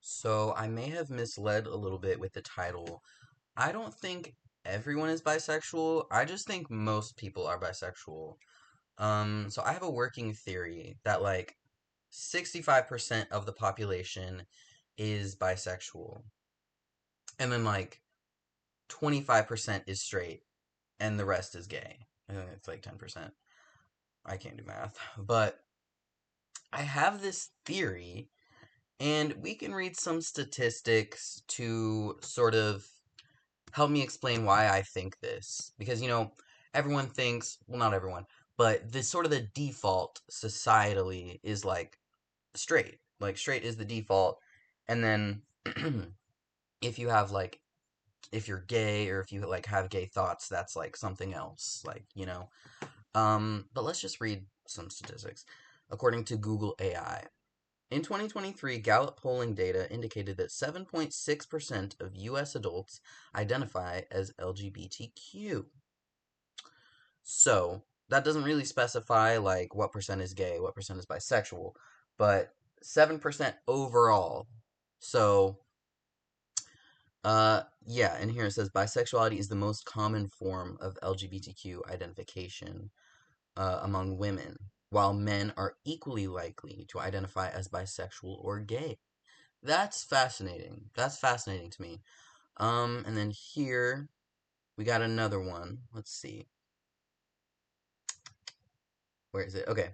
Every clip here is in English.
So I may have misled a little bit with the title. I don't think everyone is bisexual. I just think most people are bisexual. So I have a working theory that like 65% of the population is bisexual. And then like 25% is straight and the rest is gay. I think it's like 10%. I can't do math. But I have this theory and we can read some statistics to sort of help me explain why I think this. Because, everyone thinks, well, not everyone, but this sort of the default societally is like straight. Like, straight is the default. And then if you have like, if you're gay or if you like have gay thoughts, that's like something else. But let's just read some statistics. According to Google AI, in 2023, Gallup polling data indicated that 7.6% of US adults identify as LGBTQ. So, that doesn't really specify like what percent is gay, what percent is bisexual, but 7% overall. So, yeah, and here it says bisexuality is the most common form of LGBTQ identification among women, while men are equally likely to identify as bisexual or gay. That's fascinating. That's fascinating to me. And then here we got another one. Let's see. Where is it? Okay.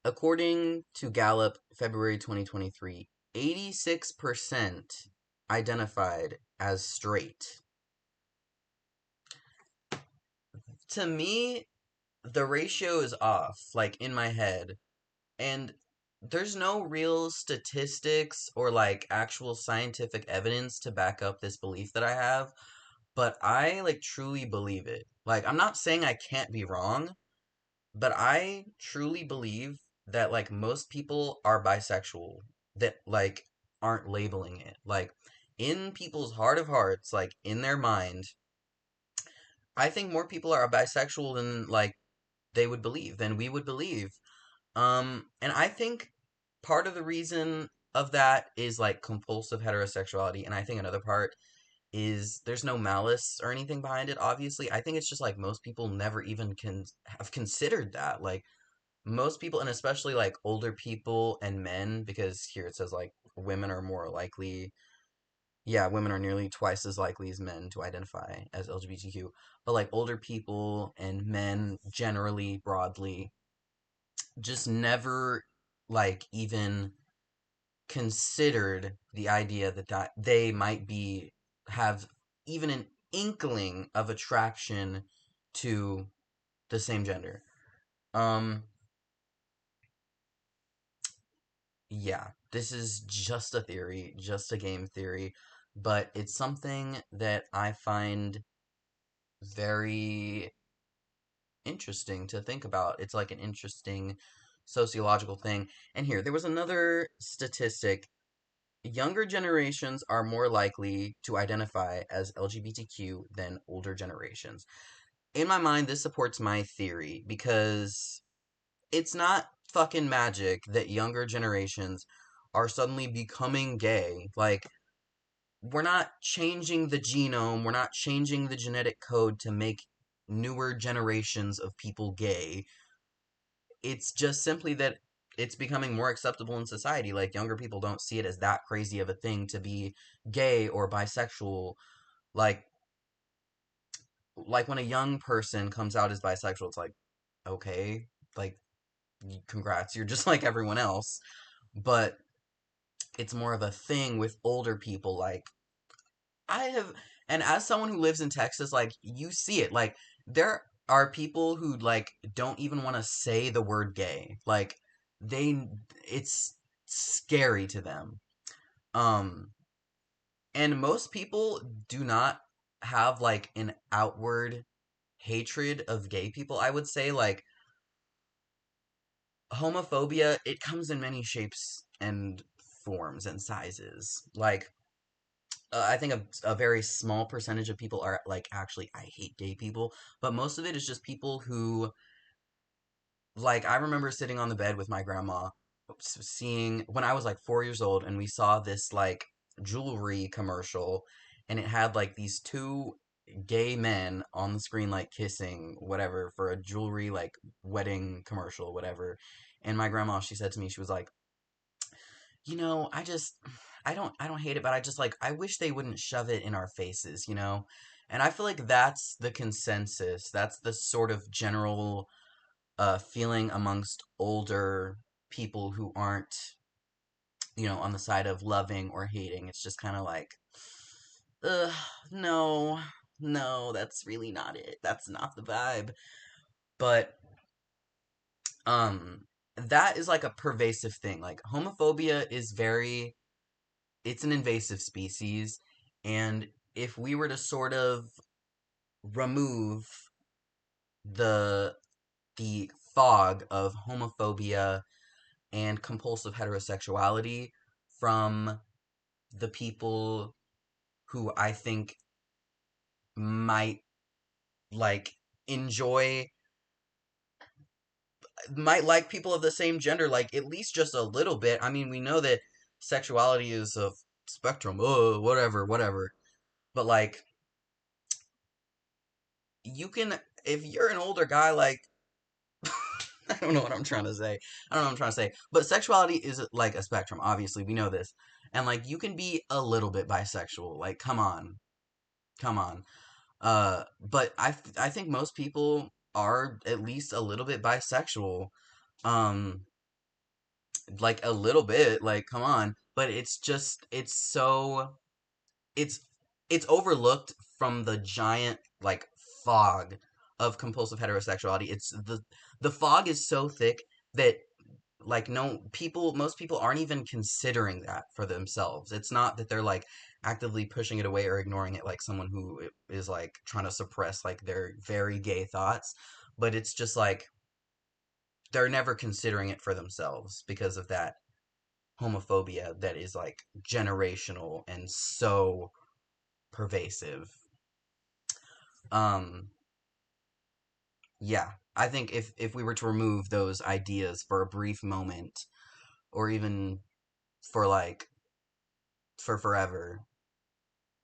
According to Gallup, February 2023, 86% identified as straight. To me, the ratio is off, like in my head. And there's no real statistics or like actual scientific evidence to back up this belief that I have. But I like truly believe it. Like, I'm not saying I can't be wrong, but I truly believe that like most people are bisexual that like aren't labeling it. Like, in people's heart of hearts, like in their mind, I think more people are bisexual than like they would believe, than we would believe. And I think part of the reason of that is like compulsive heterosexuality, and I think another part is there's no malice or anything behind it, obviously. I think it's just like most people never even can have considered that. Like most people, and especially like older people and men, because here it says like women are more likely, yeah, women are nearly twice as likely as men to identify as LGBTQ. But like older people and men generally, broadly, just never like even considered the idea that they might be have even an inkling of attraction to the same gender. Um yeah, this is just a theory, just a game theory, but it's something that I find very interesting to think about. It's like an interesting sociological thing. And here, there was another statistic. Younger generations are more likely to identify as LGBTQ than older generations. In my mind, this supports my theory because it's not fucking magic that younger generations are suddenly becoming gay. Like, we're not changing the genome, we're not changing the genetic code to make newer generations of people gay. It's just simply that it's becoming more acceptable in society. Like younger people don't see it as that crazy of a thing to be gay or bisexual. Like like when a young person comes out as bisexual, it's like, okay, like congrats, you're just like everyone else. But it's more of a thing with older people. Like I have, and as someone who lives in Texas, like you see it. Like there are people who like don't even want to say the word gay. Like they, it's scary to them. Um, and most people do not have like an outward hatred of gay people. I would say like homophobia, it comes in many shapes and forms and sizes. Like I think a very small percentage of people are like, actually, I hate gay people, but most of it is just people who, like, I remember sitting on the bed with my grandma seeing when I was like 4 years old, and we saw this like jewelry commercial, and it had like these two gay men on the screen like kissing whatever for a jewelry like wedding commercial whatever. And my grandma, she said to me, she was like, I don't hate it, but I just like I wish they wouldn't shove it in our faces. And I feel like that's the consensus. That's the sort of general feeling amongst older people who aren't, on the side of loving or hating. It's just kind of like, ugh, no, no, that's really not it. That's not the vibe. But um, that is like a pervasive thing. Like homophobia is it's an invasive species, and if we were to sort of remove the the fog of homophobia and compulsive heterosexuality from the people who I think might like enjoy might like people of the same gender like at least just a little bit. I mean, we know that sexuality is a spectrum, oh, whatever. But like you can if you're an older guy like I don't know what I'm trying to say. I don't know what I'm trying to say. But sexuality is like a spectrum, obviously. We know this. And like you can be a little bit bisexual. Like come on. Come on. But I think most people are at least a little bit bisexual. Um like a little bit, like come on. But it's just it's it's overlooked from the giant like fog of compulsive heterosexuality. The fog is so thick that like no people most people aren't even considering that for themselves. It's not that they're like actively pushing it away or ignoring it like someone who is like trying to suppress like their very gay thoughts, but it's just like they're never considering it for themselves because of that homophobia that is like generational and so pervasive. um yeah, I think if we were to remove those ideas for a brief moment, or even for like for forever,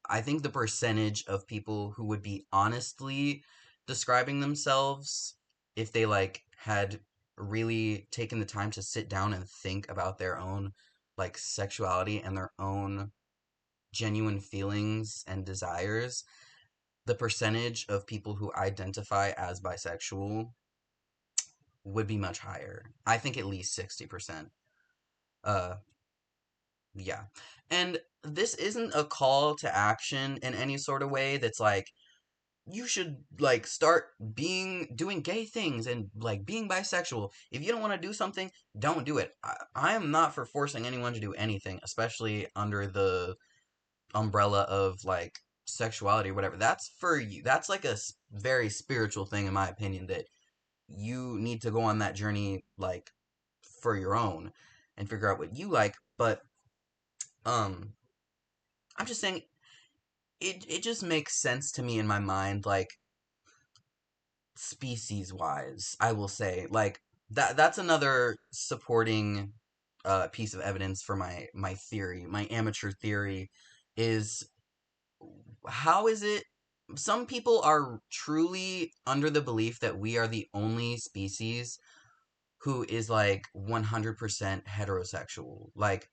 I think the percentage of people who would be honestly describing themselves, if they like had really taken the time to sit down and think about their own like sexuality and their own genuine feelings and desires, the percentage of people who identify as bisexual would be much higher. I think at least 60%. Uh yeah. And this isn't a call to action in any sort of way that's like you should like start doing gay things and like being bisexual. If you don't want to do something, don't do it. I am not for forcing anyone to do anything, especially under the umbrella of like sexuality or whatever. That's for you. That's like a very spiritual thing, in my opinion, that you need to go on that journey like for your own and figure out what you like. But um, I'm just saying it just makes sense to me in my mind, like species wise, I will say. Like that's another supporting piece of evidence for my theory, my amateur theory, is how is it some people are truly under the belief that we are the only species who is like 100% heterosexual. Like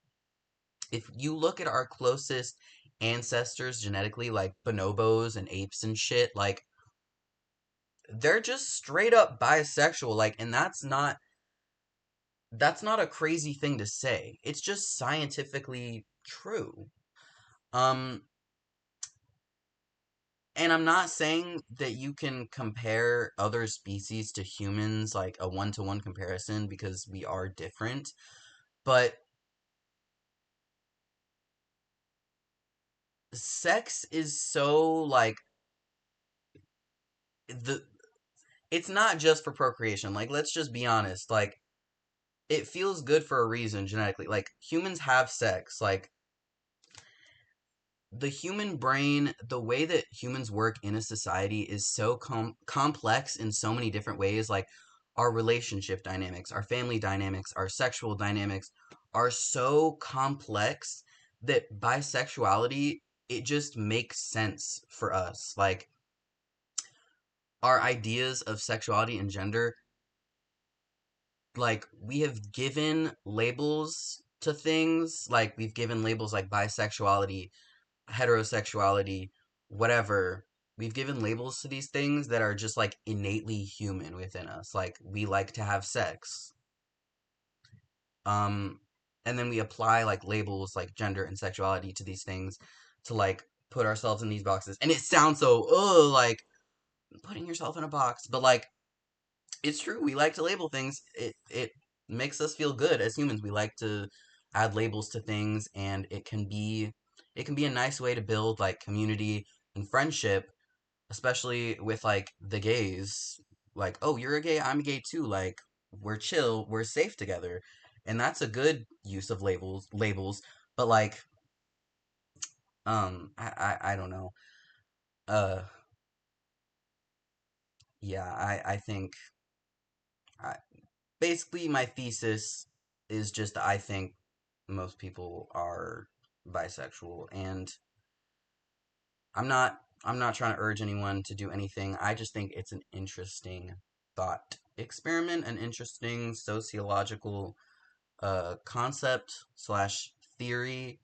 if you look at our closest ancestors genetically, like bonobos and apes and shit, like they're just straight up bisexual. Like, and that's not a crazy thing to say. It's just scientifically true. Um, and I'm not saying that you can compare other species to humans like a one-to-one comparison because we are different, but sex is so like the it's not just for procreation. Like let's just be honest. Like it feels good for a reason genetically. Like humans have sex. Like the human brain, the way that humans work in a society is so complex in so many different ways. Like our relationship dynamics, our family dynamics, our sexual dynamics are so complex that bisexuality, it just makes sense for us. Like, our ideas of sexuality and gender, like, we have given labels to things, like, we've given labels like bisexuality, heterosexuality, whatever. We've given labels to these things that are just like innately human within us. Like, we like to have sex. Um, and then we apply like labels like gender and sexuality to these things to like put ourselves in these boxes. And it sounds so, oh, like putting yourself in a box, but like it's true. We like to label things. It makes us feel good as humans. We like to add labels to things, and it can be a nice way to build like community and friendship, especially with like the gays. Like, oh, you're a gay, I'm a gay too. Like, we're chill, we're safe together, and that's a good use of labels. But like, I don't know. Uh, yeah, I think I, basically my thesis is just I think most people are bisexual, and I'm not trying to urge anyone to do anything. I just think it's an interesting thought experiment, an interesting sociological concept slash theory,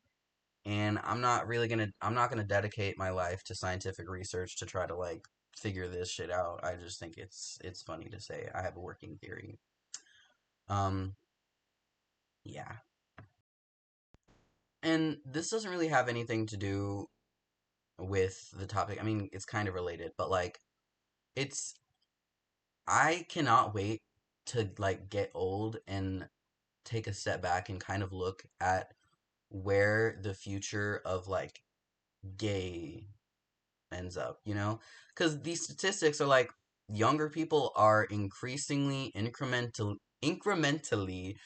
and I'm not gonna dedicate my life to scientific research to try to like figure this shit out. I just think it's funny to say I have a working theory. Um, yeah. And this doesn't really have anything to do with the topic. I mean, it's kind of related, but like it's I cannot wait to like get old and take a step back and kind of look at where the future of like gay ends up, you know? Cuz these statistics are like younger people are increasingly incrementally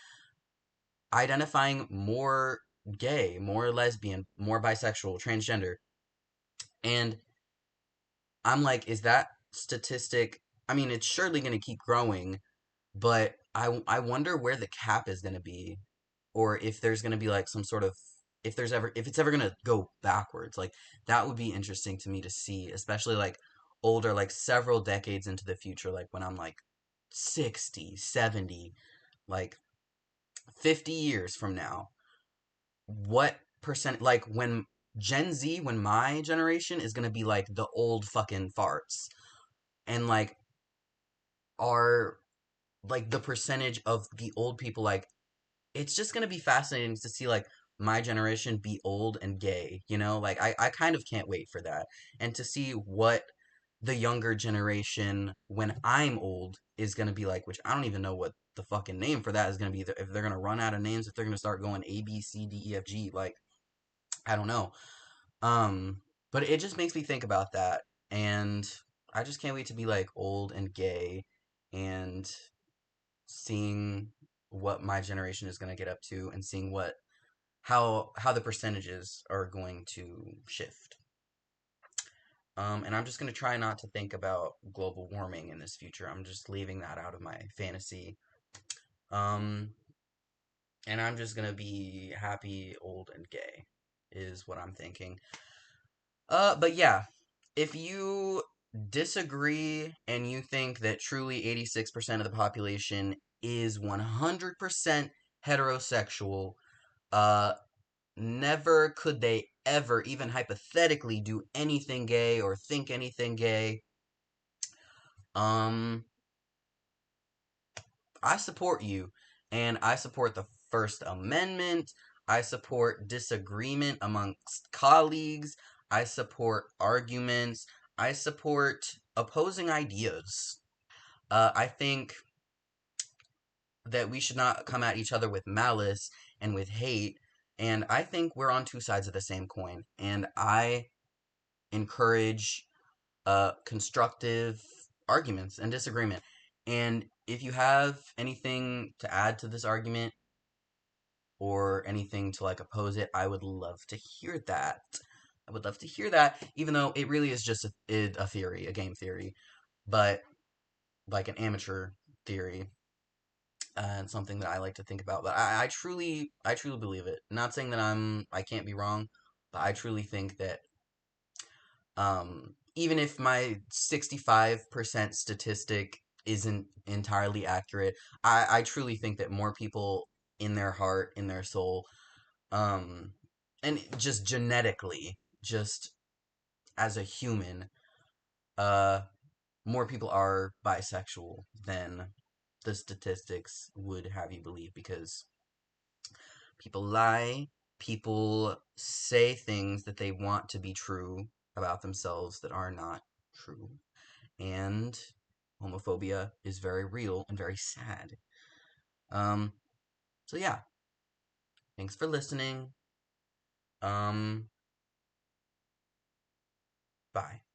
identifying more gay, more lesbian, more bisexual, transgender. And I'm like, is that statistic? I mean, it's surely going to keep growing, but I wonder where the cap is going to be, or if there's going to be like some sort of if it's ever going to go backwards. Like that would be interesting to me to see, especially like older, like several decades into the future, like when I'm like 60, 70, like 50 years from now. What percent, like when Gen Z, when my generation is going to be like the old fucking farts, and like are like the percentage of the old people, like it's just gonna be fascinating to see like my generation be old and gay, you know? Like I kind of can't wait for that. And to see what the younger generation when I'm old is gonna be like, which I don't even know what the fucking name for that is gonna be, if they're gonna run out of names, if they're gonna start going A B C D E F G, like I don't know. Um but it just makes me think about that, and I just can't wait to be like old and gay and seeing what my generation is going to get up to, and seeing what how the percentages are going to shift. And I'm just going to try not to think about global warming in this future. I'm just leaving that out of my fantasy. Um, and I'm just going to be happy, old, and gay, is what I'm thinking. But yeah, if you disagree and you think that truly 86% of the population is 100% heterosexual, uh, never could they ever, even hypothetically, do anything gay or think anything gay. Um, I support you, and I support the First Amendment. I support disagreement amongst colleagues. I support arguments. I support opposing ideas. I think that we should not come at each other with malice and with hate. And I think we're on two sides of the same coin. And I encourage constructive arguments and disagreement. And if you have anything to add to this argument or anything to like oppose it, I would love to hear that. I would love to hear that, even though it really is just a theory, a game theory, but like an amateur. theory, and something that I like to think about. But I truly believe it. Not saying that I can't be wrong, but I truly think that even if my 65% statistic isn't entirely accurate, I truly think that more people in their heart, in their soul, um, and just genetically, just as a human, uh, more people are bisexual than the statistics would have you believe, because people lie, people say things that they want to be true about themselves that are not true. And homophobia is very real and very sad. Um, so yeah, thanks for listening. Um, bye.